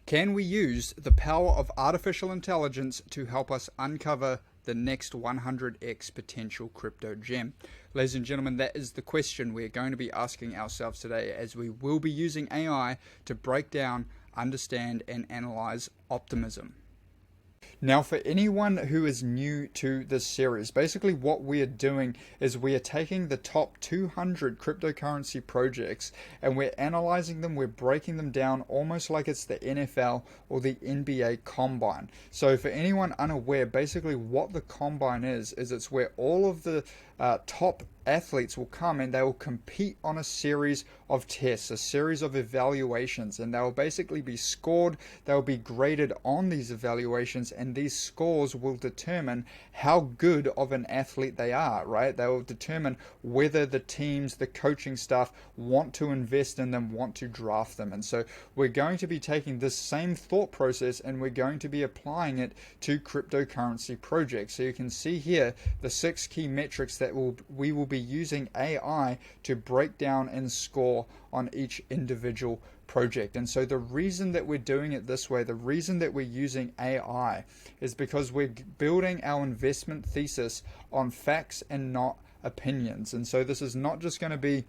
Can we use the power of artificial intelligence to help us uncover the next 100x potential crypto gem? Ladies and gentlemen, that is the question we're going to be asking ourselves today, as we will be using AI to break down, understand, and analyze optimism. Now, for anyone who is new to this series, basically what we are doing is we are taking the top 200 cryptocurrency projects and we're analyzing them, we're breaking them down almost like it's the NFL or the NBA Combine. So for anyone unaware, basically what the Combine is it's where all of the top athletes will come and they will compete on a series of tests, a series of evaluations, and they will basically be scored, they will be graded on these evaluations, and these scores will determine how good of an athlete they are, right? They will determine whether the teams, the coaching staff want to invest in them, want to draft them. And so we're going to be taking this same thought process and we're going to be applying it to cryptocurrency projects. So you can see here the 6 key metrics that we will be using AI to break down and score on each individual project. And so the reason that we're doing it this way, the reason that we're using AI, is because we're building our investment thesis on facts and not opinions. And so this is not just going to be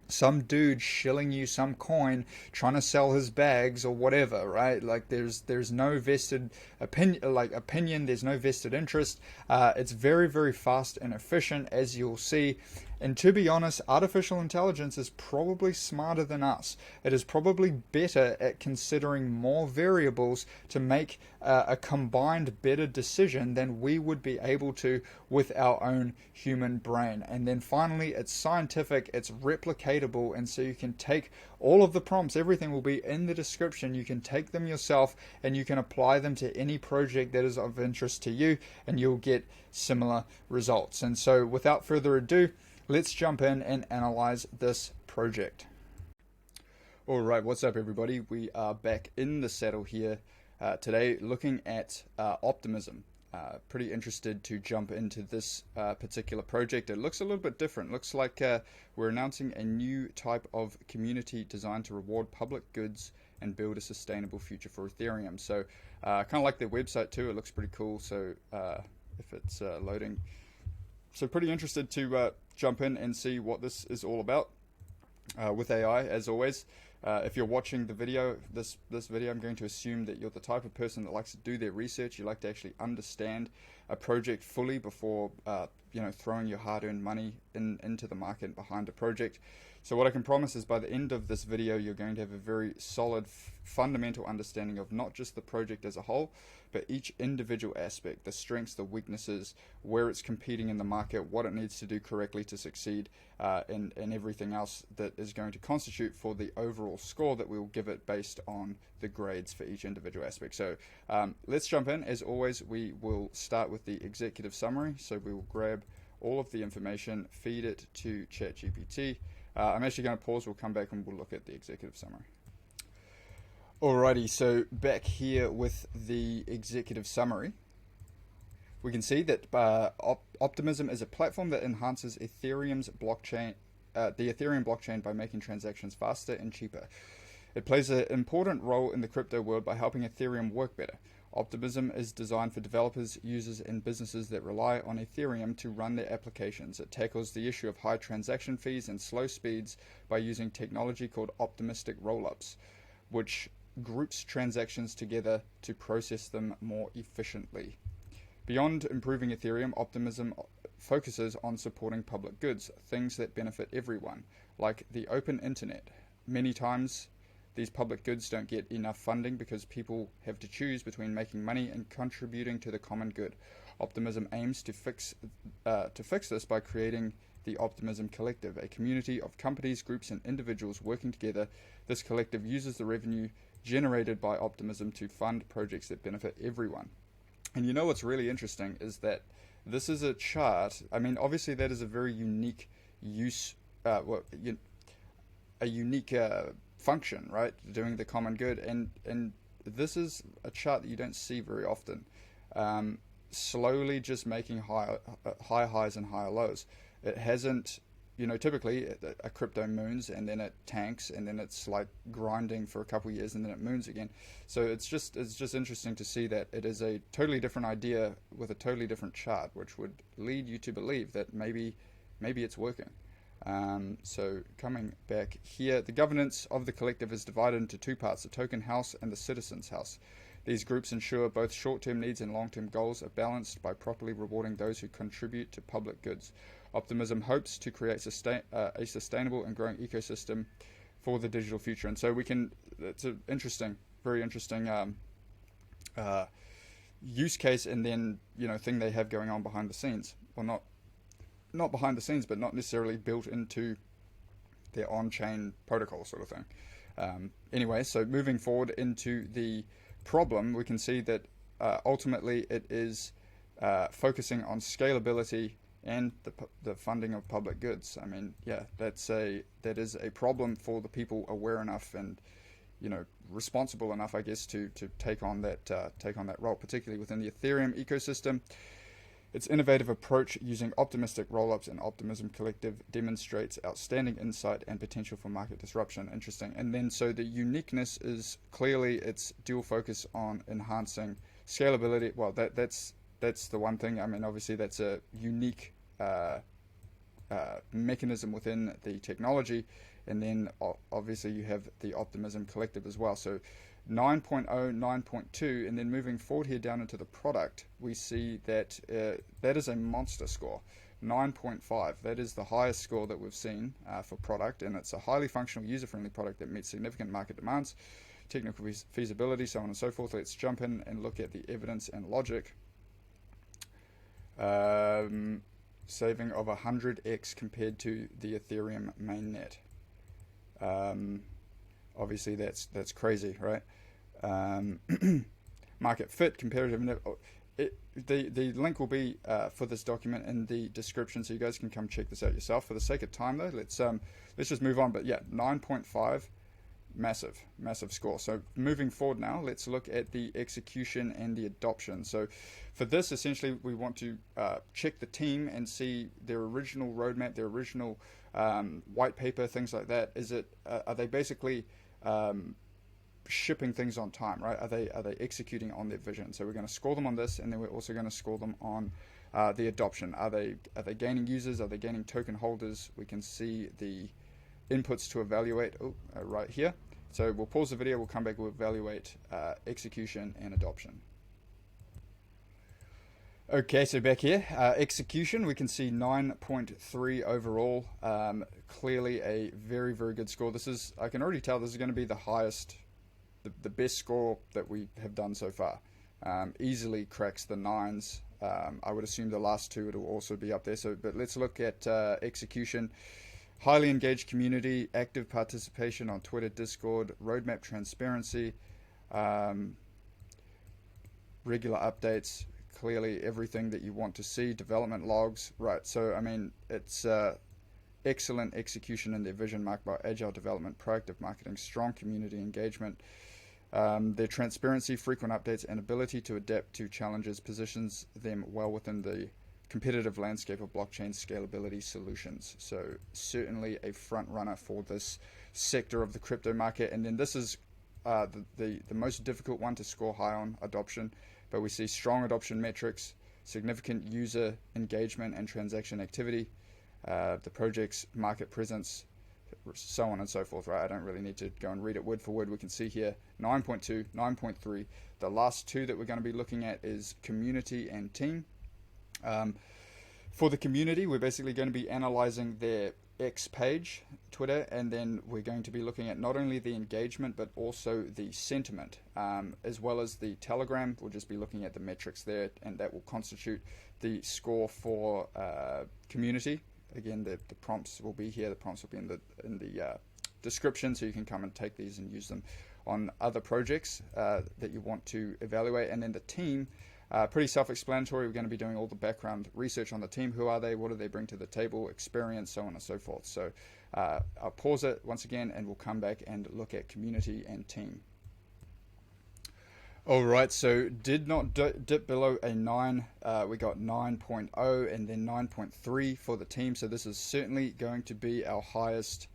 some dude shilling you some coin trying to sell his bags or whatever, right? Like there's no vested opinion, there's no vested interest. It's very, very fast and efficient, as you'll see. And to be honest, artificial intelligence is probably smarter than us. It is probably better at considering more variables to make a combined better decision than we would be able to with our own human brain. And then finally, it's scientific, it's replicatable, and so you can take all of the prompts, everything will be in the description. You can take them yourself and you can apply them to any project that is of interest to you, and you'll get similar results. And so without further ado, let's jump in and analyze this project. All right, what's up everybody? We are back in the saddle here today looking at Optimism. Pretty interested to jump into this particular project. It looks a little bit different. Looks like we're announcing a new type of community designed to reward public goods and build a sustainable future for Ethereum. So kind of like their website too. It looks pretty cool. So if it's loading. So pretty interested to jump in and see what this is all about with AI, as always. If you're watching the video, this video, I'm going to assume that you're the type of person that likes to do their research. You like to actually understand a project fully before throwing your hard-earned money into the market behind a project. So what I can promise is by the end of this video, you're going to have a very solid fundamental understanding of not just the project as a whole, but each individual aspect, the strengths, the weaknesses, where it's competing in the market, what it needs to do correctly to succeed, and everything else that is going to constitute for the overall score that we'll give it based on the grades for each individual aspect. So let's jump in. As always, we will start with the executive summary. So we will grab all of the information, feed it to ChatGPT. I'm actually going to pause, we'll come back and we'll look at the executive summary. Alrighty, so back here with the executive summary, we can see that Optimism is a platform that enhances Ethereum's blockchain, the Ethereum blockchain, by making transactions faster and cheaper. It plays an important role in the crypto world by helping Ethereum work better. Optimism is designed for developers, users, and businesses that rely on Ethereum to run their applications. It tackles the issue of high transaction fees and slow speeds by using technology called optimistic rollups, which groups transactions together to process them more efficiently. Beyond improving Ethereum, Optimism focuses on supporting public goods, things that benefit everyone, like the open internet. Many times, these public goods don't get enough funding because people have to choose between making money and contributing to the common good. Optimism aims to fix this by creating the Optimism Collective, a community of companies, groups, and individuals working together. This collective uses the revenue generated by Optimism to fund projects that benefit everyone. And you know what's really interesting is that this is a chart. I mean, obviously that is a very unique use, a unique function, right? Doing the common good, and this is a chart that you don't see very often. Slowly just making high highs and higher lows. It hasn't typically a crypto moons and then it tanks and then it's like grinding for a couple of years and then it moons again. So it's just interesting to see that it is a totally different idea with a totally different chart, which would lead you to believe that maybe it's working. So coming back here, the governance of the collective is divided into two parts: the token house and the citizens house. These groups ensure both short-term needs and long-term goals are balanced by properly rewarding those who contribute to public goods. Optimism hopes to create a sustainable and growing ecosystem for the digital future. And so it's an interesting, very interesting use case, and then thing they have going on behind the scenes. Well, not behind the scenes, but not necessarily built into their on-chain protocol sort of thing. Anyway, so moving forward into the problem, we can see that ultimately it is focusing on scalability and the funding of public goods. I mean, yeah, that is a problem for the people aware enough and responsible enough, I guess, to take on that role, particularly within the Ethereum ecosystem. Its innovative approach using optimistic rollups and Optimism Collective demonstrates outstanding insight and potential for market disruption. Interesting. And then so the uniqueness is clearly its dual focus on enhancing scalability. Well, that's the one thing. I mean, obviously that's a unique mechanism within the technology. And then obviously you have the Optimism Collective as well. So 9.0, 9.2, and then moving forward here down into the product, we see that that is a monster score. 9.5, that is the highest score that we've seen for product, and it's a highly functional, user-friendly product that meets significant market demands, technical feasibility, so on and so forth. Let's jump in and look at the evidence and logic. Saving of 100x compared to the Ethereum mainnet. Obviously that's crazy, right? Market fit, comparative. The link will be for this document in the description, so you guys can come check this out yourself. For the sake of time, though, let's just move on. But yeah, 9.5, massive score. So moving forward now, let's look at the execution and the adoption. So for this, essentially, we want to check the team and see their original roadmap, their original white paper, things like that. Are they basically shipping things on time, right? Are they executing on their vision? So we're going to score them on this, and then we're also going to score them on the adoption. Are they gaining users? Are they gaining token holders? We can see the inputs to evaluate right here. So we'll pause the video, we'll come back, we'll evaluate execution and adoption. Okay, so back here, execution, we can see 9.3 overall. Clearly a very, very good score. I can already tell this is going to be the highest, the best score that we have done so far. Easily cracks the 9s. I would assume the last two will also be up there. But let's look at execution. Highly engaged community, active participation on Twitter, Discord, roadmap transparency, regular updates, clearly everything that you want to see, development logs, right? So, I mean, it's excellent execution in their vision marked by agile development, proactive marketing, strong community engagement. Their transparency, frequent updates, and ability to adapt to challenges positions them well within the competitive landscape of blockchain scalability solutions. So certainly a front runner for this sector of the crypto market. And then this is the most difficult one to score high on, adoption. But we see strong adoption metrics, significant user engagement and transaction activity, the project's market presence, so on and so forth, right? I don't really need to go and read it word for word. We can see here 9.2, 9.3. The last two that we're going to be looking at is community and team. For the community, we're basically going to be analyzing their X page, Twitter, and then we're going to be looking at not only the engagement but also the sentiment, as well as the Telegram. We'll just be looking at the metrics there, and that will constitute the score for community. Again, the prompts will be here. The prompts will be in the description, so you can come and take these and use them on other projects that you want to evaluate. And then the team. Pretty self-explanatory. We're going to be doing all the background research on the team. Who are they? What do they bring to the table? Experience, so on and so forth. So I'll pause it once again, and we'll come back and look at community and team. All right, so did not dip below a 9. We got 9.0 and then 9.3 for the team. So this is certainly going to be our highest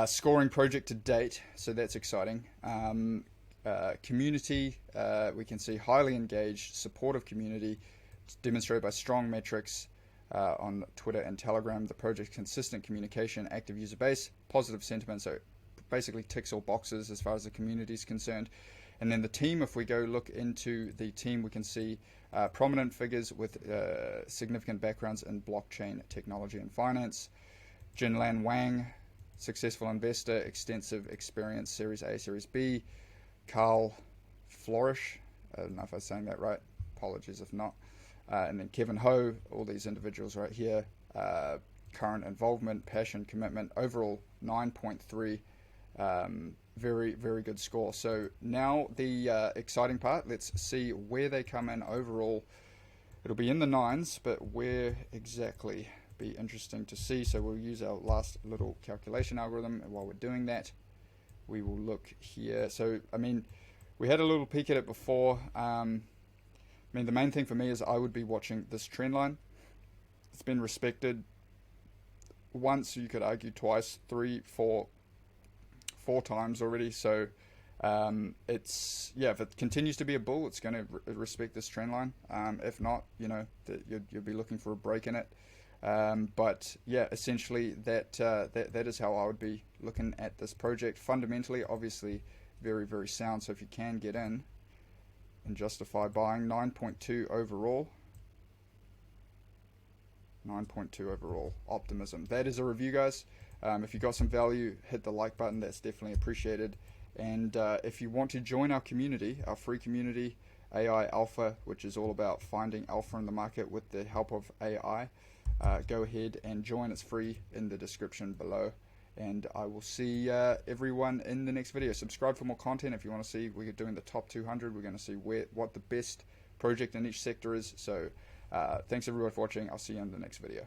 scoring project to date. So that's exciting. Community, we can see highly engaged, supportive community, demonstrated by strong metrics on Twitter and Telegram. The project's consistent communication, active user base, positive sentiment. So basically ticks all boxes as far as the community is concerned. And then the team, if we go look into the team, we can see prominent figures with significant backgrounds in blockchain technology and finance. Jinlan Wang, successful investor, extensive experience, Series A, Series B. Carl Flourish, I don't know if I'm saying that right, apologies if not. And then Kevin Ho, all these individuals right here. Current involvement, passion, commitment, overall 9.3. Very, very good score. So now the exciting part, let's see where they come in overall. It'll be in the 9s, but where exactly be interesting to see. So we'll use our last little calculation algorithm, and while we're doing that, we will look here. So, I mean, we had a little peek at it before. I mean, the main thing for me is I would be watching this trend line. It's been respected once, you could argue twice, 3, 4 times already. So it's, yeah, if it continues to be a bull, it's going to respect this trend line. If not, you know, you'll be looking for a break in it. But yeah, essentially that is how I would be looking at this project. Fundamentally, obviously, very, very sound. So if you can get in and justify buying, 9.2 overall. 9.2 overall, Optimism. That is a review, guys. If you got some value, hit the like button. That's definitely appreciated. And if you want to join our community, our free community, AI Alpha, which is all about finding alpha in the market with the help of AI, go ahead and join. It's free in the description below. And I will see everyone in the next video. Subscribe for more content if you want to see. We're doing the top 200. We're going to see what the best project in each sector is. So thanks everyone for watching. I'll see you in the next video.